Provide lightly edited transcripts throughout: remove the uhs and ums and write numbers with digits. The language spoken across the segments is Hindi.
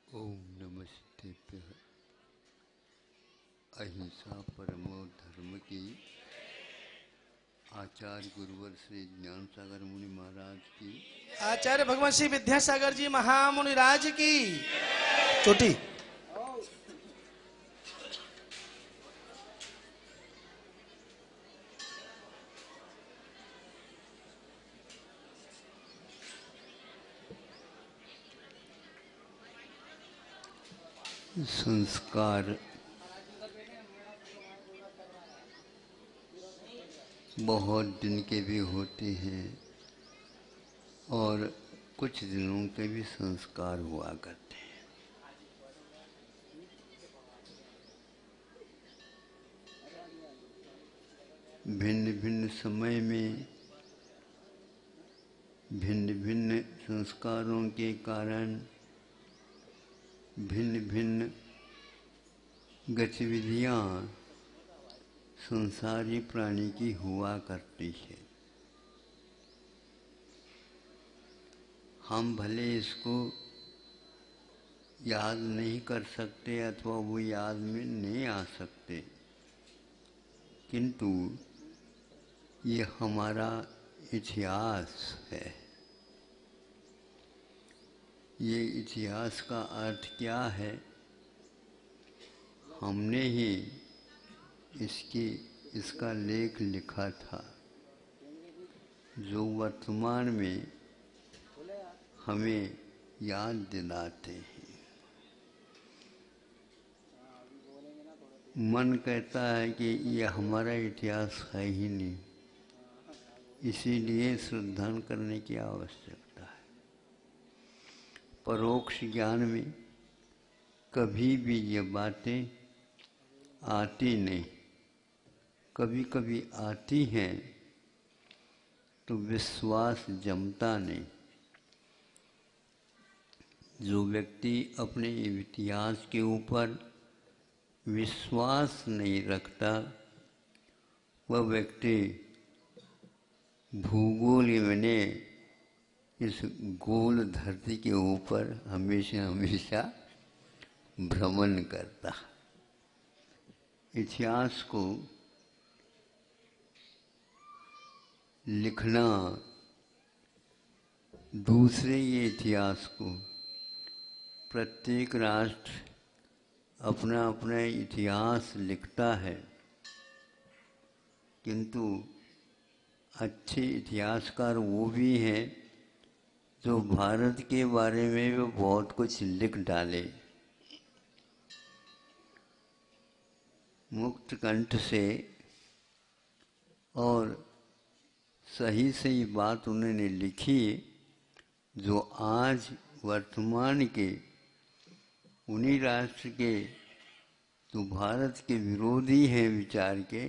ओम नमस्ते। अहिंसा परमो धर्म की आचार्य गुरुवर श्री ज्ञान सागर मुनि महाराज की आचार्य भगवान श्री विद्यासागर जी महामुनि राज की चोटी। संस्कार बहुत दिन के भी होते हैं और कुछ दिनों के भी संस्कार हुआ करते हैं। भिन्न भिन्न समय में भिन्न भिन्न संस्कारों के कारण भिन्न भिन्न गतिविधियाँ संसारी प्राणी की हुआ करती है। हम भले इसको याद नहीं कर सकते अथवा वो याद में नहीं आ सकते, किंतु ये हमारा इतिहास है। ये इतिहास का अर्थ क्या है, हमने ही इसका लेख लिखा था, जो वर्तमान में हमें याद दिलाते हैं। मन कहता है कि ये हमारा इतिहास है ही नहीं, इसीलिए श्रद्धा करने की आवश्यकता है। परोक्ष ज्ञान में कभी भी ये बातें आती नहीं, कभी कभी आती हैं तो विश्वास जमता नहीं। जो व्यक्ति अपने इतिहास के ऊपर विश्वास नहीं रखता, वह व्यक्ति भूगोल में इस गोल धरती के ऊपर हमेशा हमेशा भ्रमण करता। इतिहास को लिखना, दूसरे ये इतिहास को, प्रत्येक राष्ट्र अपना अपना इतिहास लिखता है, किंतु अच्छे इतिहासकार वो भी हैं जो भारत के बारे में भी बहुत कुछ लिख डाले। मुक्त कंठ से और सही सही बात उन्होंने लिखी, जो आज वर्तमान के उन्हीं राष्ट्र के जो भारत के विरोधी हैं विचार के,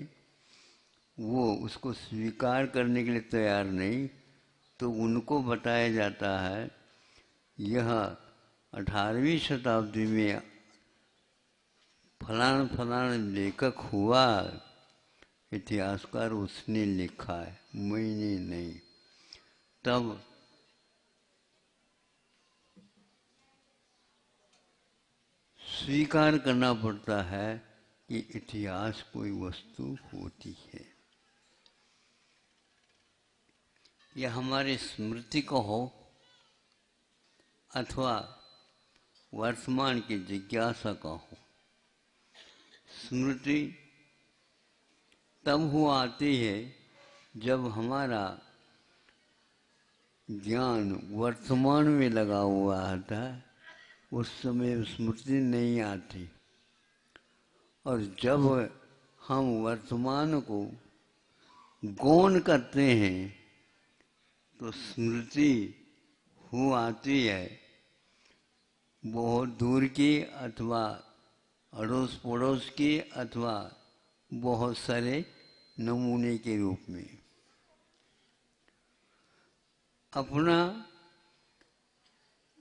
वो उसको स्वीकार करने के लिए तैयार नहीं, तो उनको बताया जाता है यह 18वीं शताब्दी में फलान फलान लेखक हुआ, इतिहासकार उसने लिखा है, मैंने नहीं। तब स्वीकार करना पड़ता है कि इतिहास कोई वस्तु होती है। यह हमारी स्मृति का हो अथवा वर्तमान की जिज्ञासा का हो। स्मृति तब हुआ आती है जब हमारा ज्ञान वर्तमान में लगा हुआ आता है, उस समय स्मृति नहीं आती। और जब हम वर्तमान को गौण करते हैं तो स्मृति हो आती है, बहुत दूर की अथवा अड़ोस पड़ोस की अथवा बहुत सारे नमूने के रूप में। अपना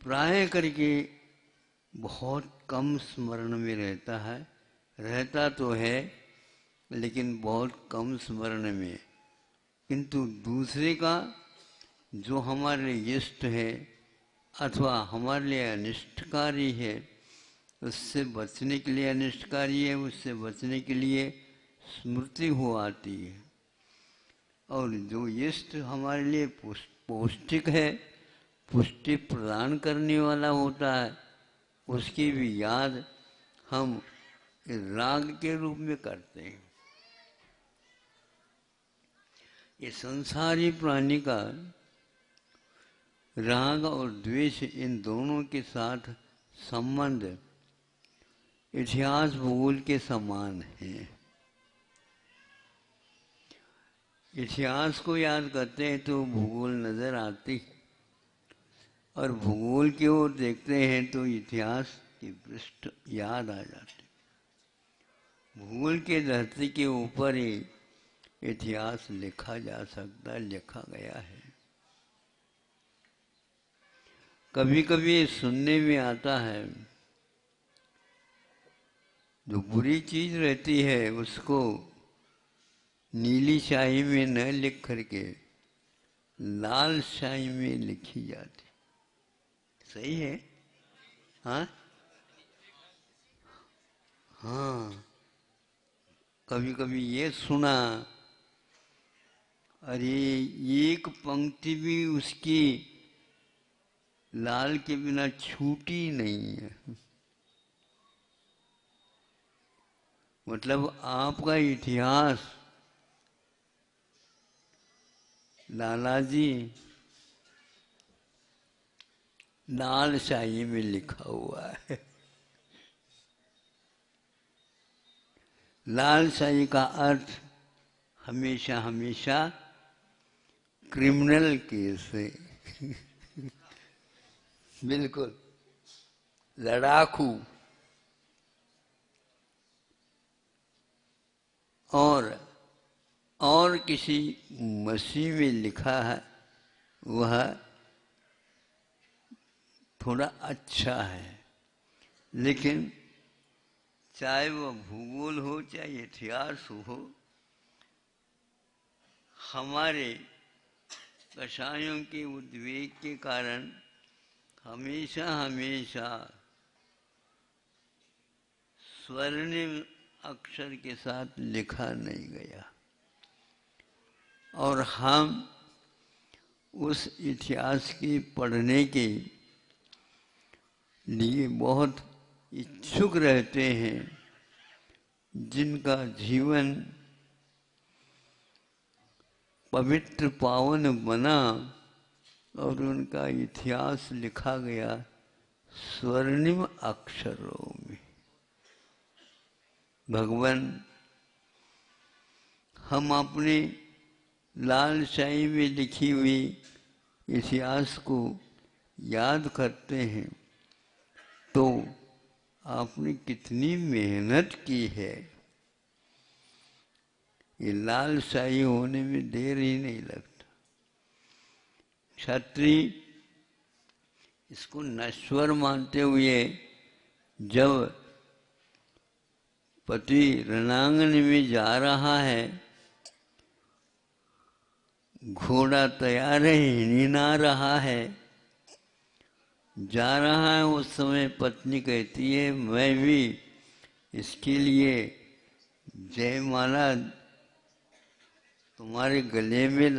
प्राय करके बहुत कम स्मरण में रहता है, रहता तो है लेकिन बहुत कम स्मरण में। किंतु दूसरे का, जो हमारे इष्ट है, अथवा हमारे लिए अनिष्टकारी है, उससे बचने के लिए अनिष्टकारी है, उससे बचने के लिए स्मृति हो आती है। और जो इष्ट हमारे लिए पौष्टिक है, पुष्टि प्रदान करने वाला होता है, उसकी भी याद हम राग के रूप में करते हैं। ये संसारी प्राणी का राग और द्वेष, इन दोनों के साथ संबंध इतिहास भूगोल के समान है। इतिहास को याद करते हैं तो भूगोल नजर आती, और भूगोल की ओर देखते हैं तो इतिहास के पृष्ठ याद आ जाते। भूगोल के धरती के ऊपर ही इतिहास लिखा जा सकता, लिखा गया है। कभी कभी सुनने में आता है, जो बुरी चीज रहती है उसको नीली स्याही में न लिख करके लाल स्याही में लिखी जाती। सही है? हाँ हाँ, कभी कभी ये सुना, अरे एक पंक्ति भी उसकी लाल के बिना छूटी नहीं है। मतलब आपका इतिहास लालाजी लाल स्याही में लिखा हुआ है। लाल स्याही का अर्थ हमेशा हमेशा क्रिमिनल केस है। बिल्कुल लड़ाकू। और किसी मसीह में लिखा है वह थोड़ा अच्छा है, लेकिन चाहे वह भूगोल हो चाहे इतिहास हो, हमारे कसायों के उद्वेग के कारण हमेशा हमेशा स्वर्णिम अक्षर के साथ लिखा नहीं गया, और हम उस इतिहास के पढ़ने के लिए बहुत इच्छुक रहते हैं, जिनका जीवन पवित्र पावन बना और उनका इतिहास लिखा गया स्वर्णिम अक्षरों में। भगवान, हम अपने लाल स्याही में लिखी हुई इतिहास को याद करते हैं तो आपने कितनी मेहनत की है। ये लाल स्याही होने में देर ही नहीं लगता। क्षत्रिय इसको नश्वर मानते हुए जब पति रणांगन में जा रहा है, घोड़ा तैयार है, हिना रहा है, जा रहा है, उस समय पत्नी कहती है मैं भी इसके लिए जयमाला तुम्हारे गले में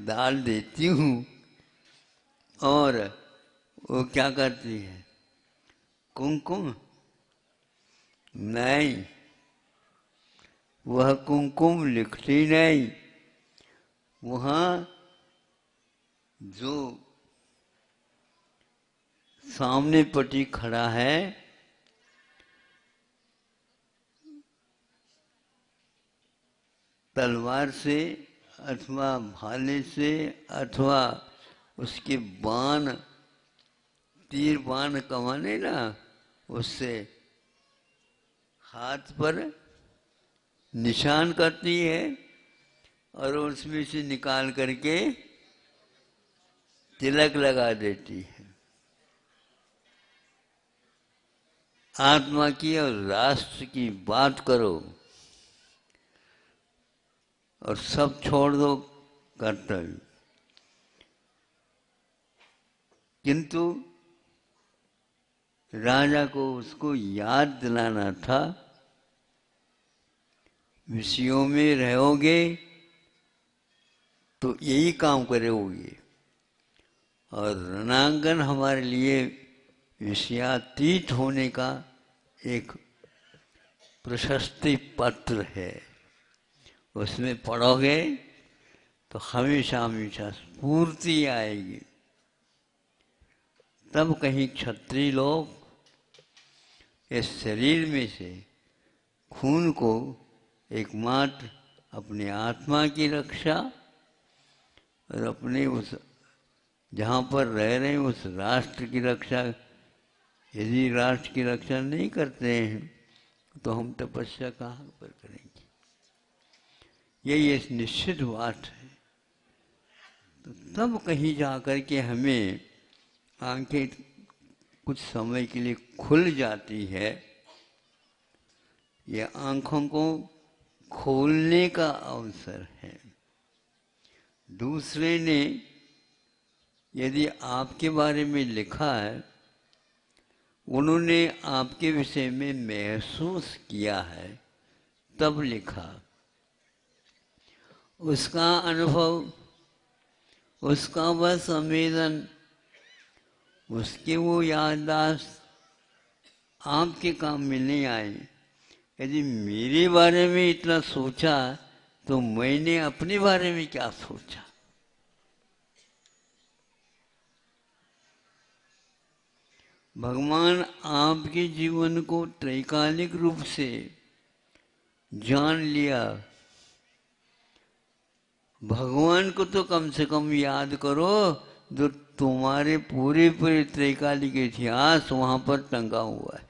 डाल देती हूँ। और वो क्या करती है? कुमकुम नहीं, वह कुमकुम लिखती नहीं। वहाँ जो सामने पति खड़ा है, तलवार से अथवा भाले से अथवा उसके बाण, तीर बाण कमाने ना, उससे हाथ पर निशान करती है और उसमें से निकाल करके तिलक लगा देती है। आत्मा की और राष्ट्र की बात करो और सब छोड़ दो कर्तव्य। किंतु राजा को उसको याद दिलाना था, विषयों में रहोगे तो यही काम करोगे, और रणांगन हमारे लिए विषयातीत होने का एक प्रशस्ति पत्र है। उसमें पढ़ोगे तो हमेशा हमेशा स्फूर्ति आएगी। तब कहीं क्षत्रिय लोग इस शरीर में से खून को एकमात्र अपने आत्मा की रक्षा और अपने उस जहाँ पर रह रहे हैं उस राष्ट्र की रक्षा, यदि राष्ट्र की रक्षा नहीं करते हैं तो हम तपस्या कहाँ पर करेंगे। यही एक निश्चित बात है। तो तब कहीं जाकर के हमें आंखें कुछ समय के लिए खुल जाती है। ये आंखों को खोलने का अवसर है। दूसरे ने यदि आपके बारे में लिखा है, उन्होंने आपके विषय में महसूस किया है, तब लिखा, उसका अनुभव, उसका वह संवेदन, उसके वो याददाश्त आपके काम में नहीं आए। यदि मेरे बारे में इतना सोचा तो मैंने अपने बारे में क्या सोचा। भगवान आपके जीवन को त्रैकालिक रूप से जान लिया। भगवान को तो कम से कम याद करो, जो तुम्हारे पूरे पूरे त्रैकालिक इतिहास वहां पर टंगा हुआ है।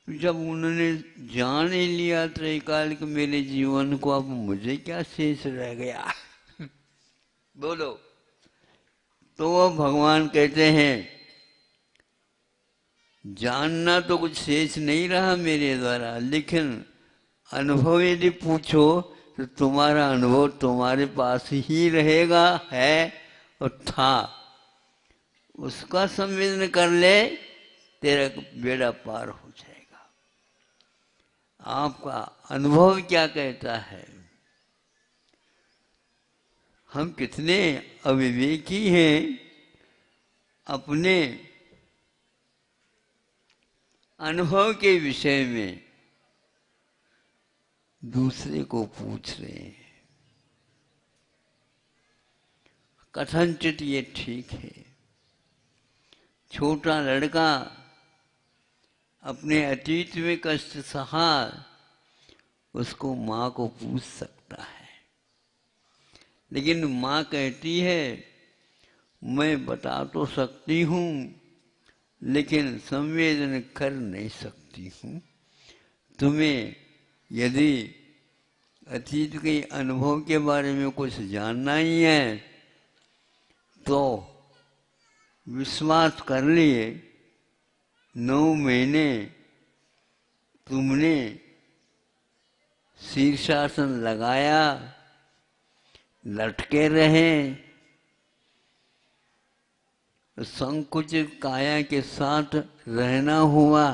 जब उन्होंने जान ही लिया त्रैकालिक मेरे जीवन को, अब मुझे क्या शेष रह गया बोलो। तो वह भगवान कहते हैं, जानना तो कुछ शेष नहीं रहा मेरे द्वारा, लेकिन अनुभव यदि पूछो तो तुम्हारा अनुभव तुम्हारे पास ही रहेगा, है और था। उसका संवेदन कर ले, तेरा बेड़ा पार हो जाएगा। आपका अनुभव क्या कहता है। हम कितने अविवेकी हैं, अपने अनुभव के विषय में दूसरे को पूछ रहे हैं। कथनचित ये ठीक है। छोटा लड़का अपने अतीत में कष्ट सहा, उसको माँ को पूछ सकता है, लेकिन माँ कहती है मैं बता तो सकती हूँ लेकिन संवेदन कर नहीं सकती हूँ। तुम्हें यदि अतीत के अनुभव के बारे में कुछ जानना ही है तो विश्वास कर लिए, 9 महीने तुमने शीर्षासन लगाया, लटके रहे, संकुचित काया के साथ रहना हुआ,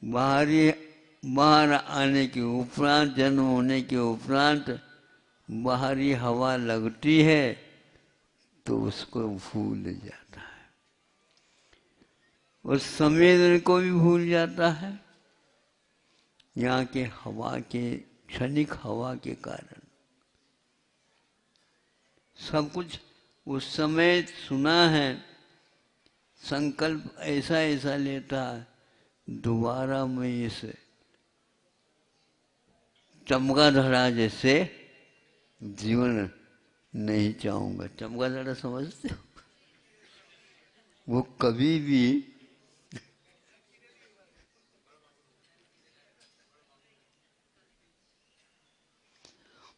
बाहर आने के उपरांत, जन्म होने के उपरांत बाहरी हवा लगती है तो उसको भूल जाता है, उस संवेदन को भी भूल जाता है। यहाँ के हवा के, क्षणिक हवा के कारण सब कुछ उस समय सुना है, संकल्प ऐसा ऐसा लेता है, दोबारा मैं इस चमगादड़ा जैसे जीवन नहीं चाहूंगा। चमगादड़ा समझते हो? वो कभी भी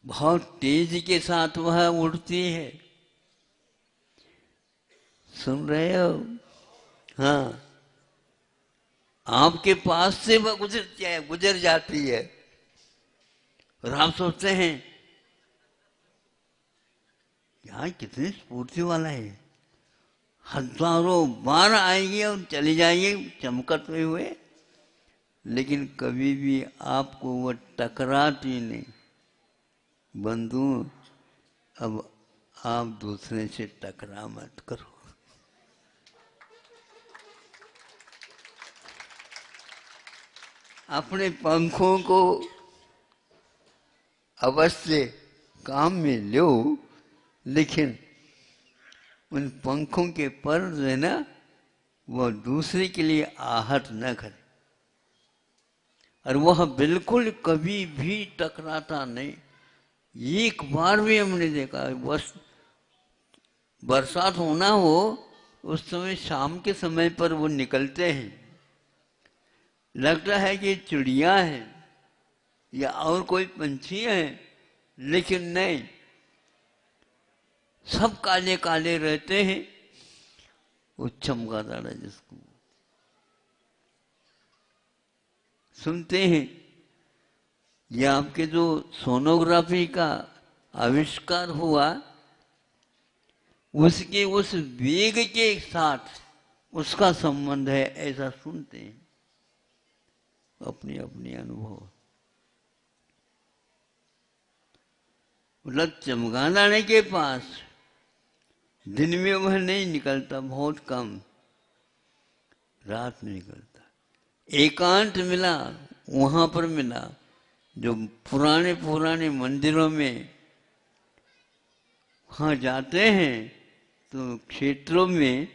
बहुत तेज के साथ वह उड़ती है। सुन रहे हो? हाँ, आपके पास से वह गुजर जाती है, और आप सोचते हैं यार कितनी स्फूर्ति वाला है, हजारों बार आएगी और चली जाएगी चमकते हुए, लेकिन कभी भी आपको वो टकराती नहीं। बंधु, अब आप दूसरे से टकरा मत करो। अपने पंखों को अवश्य काम में लो, लेकिन उन पंखों के पर जो है ना, वह दूसरे के लिए आहट न करे। और वह बिल्कुल कभी भी टकराता नहीं। एक बार भी हमने देखा, बस बरसात होना हो उस समय शाम के समय पर वो निकलते हैं, लगता है कि चिड़िया है या और कोई पंछी है, लेकिन नहीं, सब काले काले रहते हैं। वो चमगादड़ जिसको सुनते हैं, ये आपके जो सोनोग्राफी का आविष्कार हुआ, उसके उस वेग के साथ उसका संबंध है, ऐसा सुनते हैं। अपने अपने अनुभव। मतलब चमगादड़ के पास दिन में वह नहीं निकलता, बहुत कम, रात में निकलता। एकांत मिला, वहां पर मिला। जो पुराने पुराने मंदिरों में वहां जाते हैं तो क्षेत्रों में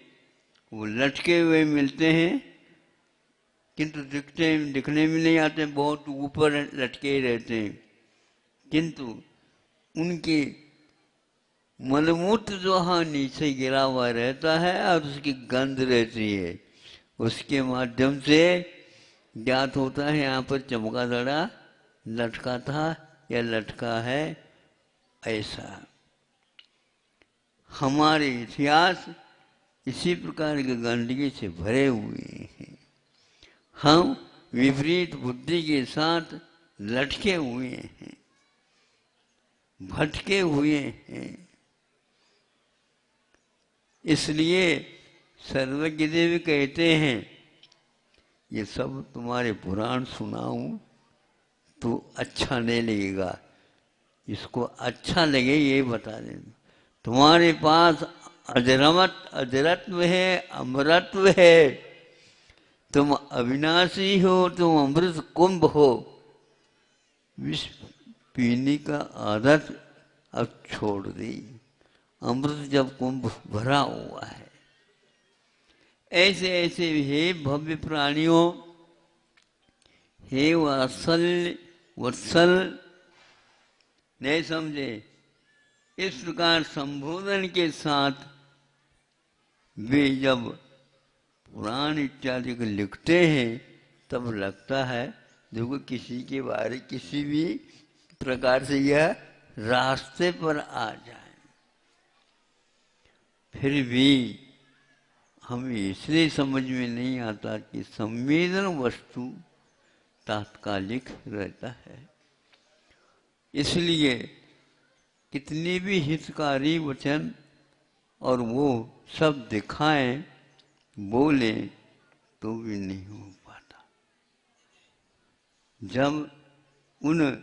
वो लटके हुए मिलते हैं, किंतु दिखने में नहीं आते, बहुत ऊपर लटके रहते हैं। किंतु उनके मलमूत्र जो हाँ नीचे गिरा हुआ रहता है और उसकी गंध रहती है, उसके माध्यम से ज्ञात होता है यहाँ पर चमगादड़ा लटका था या लटका है। ऐसा हमारे इतिहास इसी प्रकार के गंदगी से भरे हुए हैं। हम विपरीत बुद्धि के साथ लटके हुए हैं, भटके हुए हैं। इसलिए सर्वज्ञ देव कहते हैं, ये सब तुम्हारे पुराण सुनाऊं तो अच्छा नहीं लगेगा, इसको अच्छा लगे ये बता देना। तुम्हारे पास अजरत्व है, अमरत्व है, तुम अविनाशी हो, तुम अमृत कुंभ हो। विष पीने का आदत अब छोड़ दी, अमृत जब कुंभ भरा हुआ है। ऐसे ऐसे हे भव्य प्राणियों, हे वत्सल, नहीं समझे, इस प्रकार संबोधन के साथ वे जब पुराण इत्यादि को लिखते हैं, तब लगता है देखो किसी के बारे किसी भी प्रकार से यह रास्ते पर आ जाए। फिर भी हमें इसलिए समझ में नहीं आता कि संवेदन वस्तु तात्कालिक रहता है। इसलिए कितनी भी हितकारी वचन और वो सब दिखाएं, बोले, तो भी नहीं हो पाता। जब उन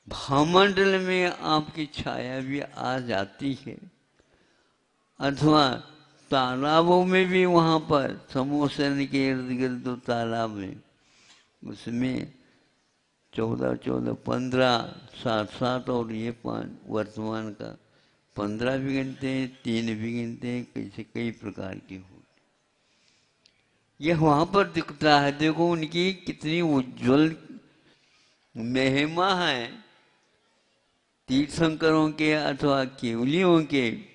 भामंडल में आपकी छाया भी आ जाती है, अथवा तालाबों में भी, वहां पर समोसन के इर्द गिर्द तो तालाब है, उसमें 14, 14, 15, 7, 7 और ये 5 वर्तमान का 15 भी गिनते हैं, 3 भी गिनते हैं, कैसे कई प्रकार की हो। यह वहां पर दिखता है। देखो उनकी कितनी उज्जवल महिमा है, तीर्थंकरों के अथवा केवलियों के।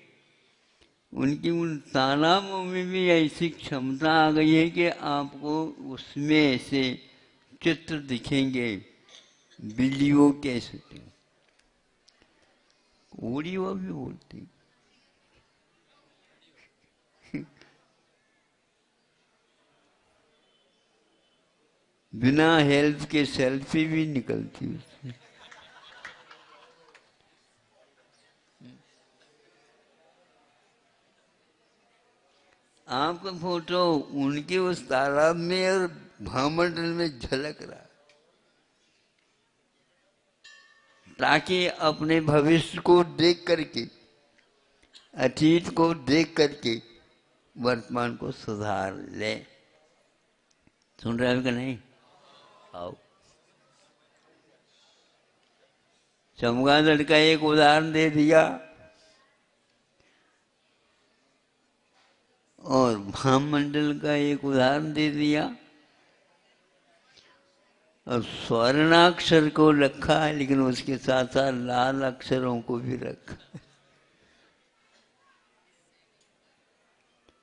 उनकी उन तालाबों में भी ऐसी क्षमता आ गई है कि आपको उसमें से चित्र दिखेंगे, बिल्लियों कैसे, उड़ियों भी बोलती। बिना हेल्प के सेल्फी भी निकलती उससे। आपका फोटो उनके उस तालाब में और भामंडल में झलक रहा, ताकि अपने भविष्य को देख करके, अतीत को देख करके वर्तमान को सुधार ले। सुन रहे हो कि नहीं? आओ, चमगादड़ का एक उदाहरण दे दिया और भामंडल का एक उदाहरण दे दिया और स्वर्णाक्षर को रखा है, लेकिन उसके साथ साथ लाल अक्षरों को भी रखा।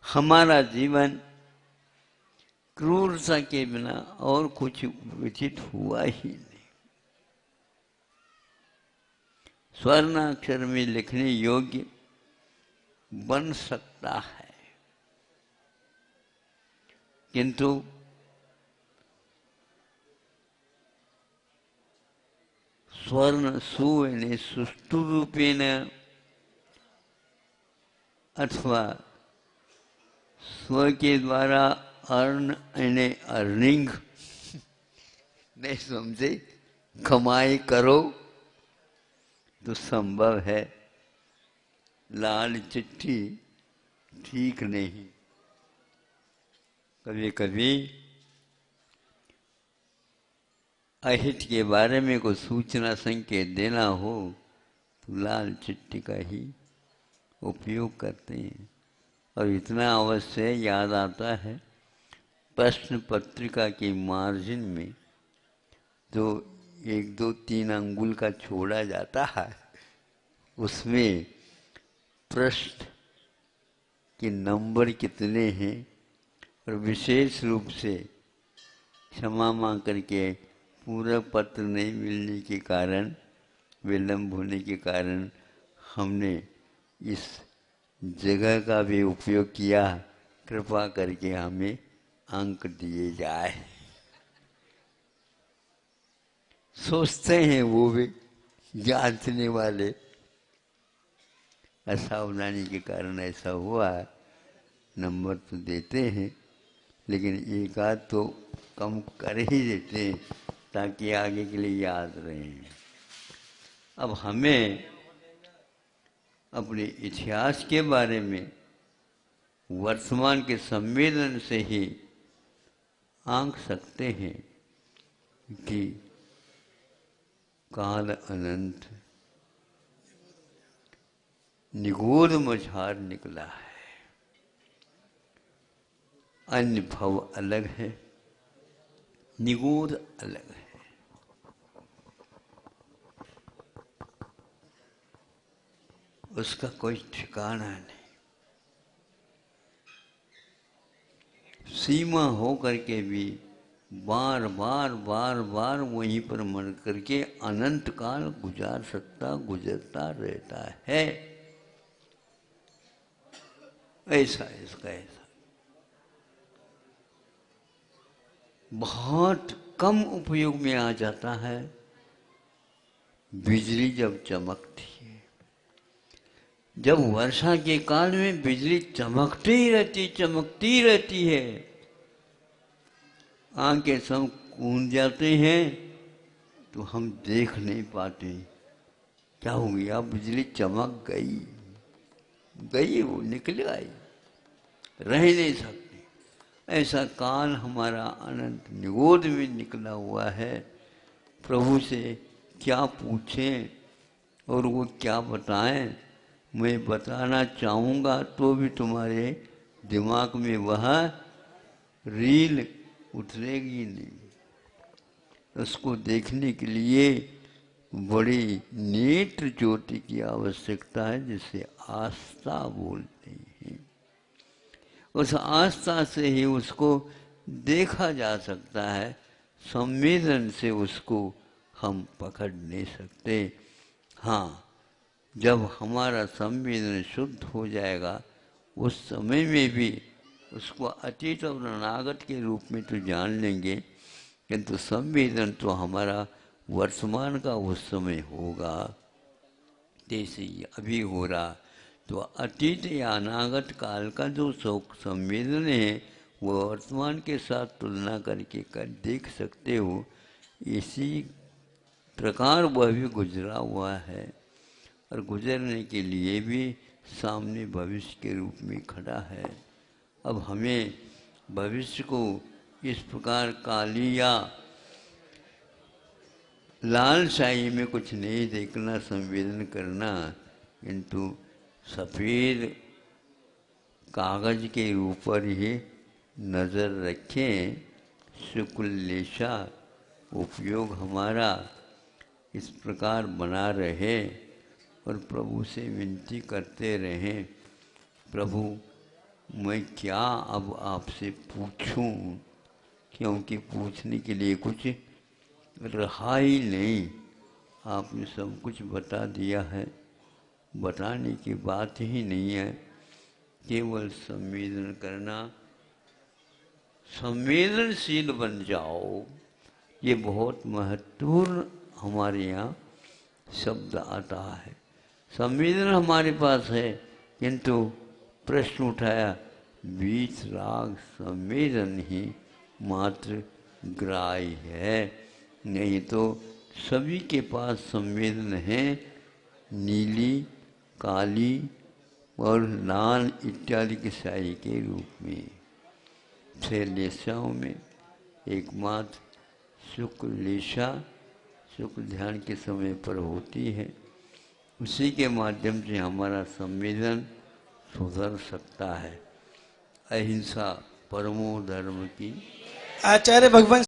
हमारा जीवन क्रूरता के बिना और कुछ उचित हुआ ही नहीं। स्वर्णाक्षर में लिखने योग्य बन सकता है, किंतु स्वर्ण सुने सुष्ठु रूपेण अथवा स्व के द्वारा अर्निंग नहीं समझे, कमाई करो तो संभव है। लाल चिट्ठी ठीक नहीं। कभी कभी अहित के बारे में कोई सूचना संकेत देना हो तो लाल चिट्ठी का ही उपयोग करते हैं। और इतना अवश्य याद आता है, प्रश्न पत्रिका की मार्जिन में जो 1, 2, 3 अंगुल का छोड़ा जाता है, उसमें प्रश्न के नंबर कितने हैं और विशेष रूप से क्षमा मांग करके पूरा पत्र नहीं मिलने के कारण, विलम्ब होने के कारण हमने इस जगह का भी उपयोग किया। कृपा करके हमें अंक दिए जाए। सोचते हैं वो भी जांचने वाले, असावधानी के कारण ऐसा हुआ, नंबर तो देते हैं लेकिन एक आध तो कम कर ही देते हैं ताकि आगे के लिए याद रहे। अब हमें अपने इतिहास के बारे में वर्तमान के संवेदन से ही आंक सकते हैं कि काल अनंत निगूढ़ मझार निकला है। अन्य भव अलग है, निगूढ़ अलग है। उसका कोई ठिकाना नहीं। सीमा हो करके भी बार बार बार बार वहीं पर मर करके अनंत काल गुजार सकता, गुजरता रहता है। ऐसा इसका ऐसा बहुत कम उपयोग में आ जाता है। बिजली जब चमकती है, जब वर्षा के काल में बिजली चमकती रहती है, आंखें सब कूंद जाते हैं तो हम देख नहीं पाते। क्या हो गया? बिजली चमक गई, वो निकल आई, रह नहीं सकती। ऐसा काल हमारा अनंत निगोद में निकला हुआ है। प्रभु से क्या पूछें और वो क्या बताएं? मैं बताना चाहूँगा तो भी तुम्हारे दिमाग में वह रील उतरेगी नहीं। उसको देखने के लिए बड़ी नेत्र ज्योति की आवश्यकता है, जिसे आस्था बोलते हैं। उस आस्था से ही उसको देखा जा सकता है। संवेदन से उसको हम पकड़ नहीं सकते। हाँ, जब हमारा संवेदन शुद्ध हो जाएगा, उस समय में भी उसको अतीत और अनागत के रूप में तो जान लेंगे, किंतु संवेदन तो हमारा वर्तमान का उस समय होगा, जैसे ही अभी हो रहा। तो अतीत या अनागत काल का जो संवेदन है वो वर्तमान के साथ तुलना करके देख सकते हो। इसी प्रकार वह भी गुजरा हुआ है और गुजरने के लिए भी सामने भविष्य के रूप में खड़ा है। अब हमें भविष्य को इस प्रकार काली या लाल शाही में कुछ नहीं देखना, संवेदन करना, किंतु सफ़ेद कागज के ऊपर ही नज़र रखें। शुक्ल लेशा उपयोग हमारा इस प्रकार बना रहे और प्रभु से विनती करते रहें, प्रभु मैं क्या अब आपसे पूछूं, क्योंकि पूछने के लिए कुछ रहा ही नहीं। आपने सब कुछ बता दिया है, बताने की बात ही नहीं है। केवल संवेदन करना, संवेदनशील बन जाओ, ये बहुत महत्वपूर्ण हमारे यहाँ शब्द आता है। संवेदन हमारे पास है, किंतु प्रश्न उठाया बीच राग संवेदन ही मात्र ग्राह्य है। नहीं तो सभी के पास संवेदन है, नीली, काली और लाल इत्यादि के स्याही के रूप में। 6 लेशाओं में एकमात्र शुक्ल लेशा शुक्ल ध्यान के समय पर होती है। उसी के माध्यम से हमारा संवेदन सुधर सकता है। अहिंसा परमो धर्म की। आचार्य भगवान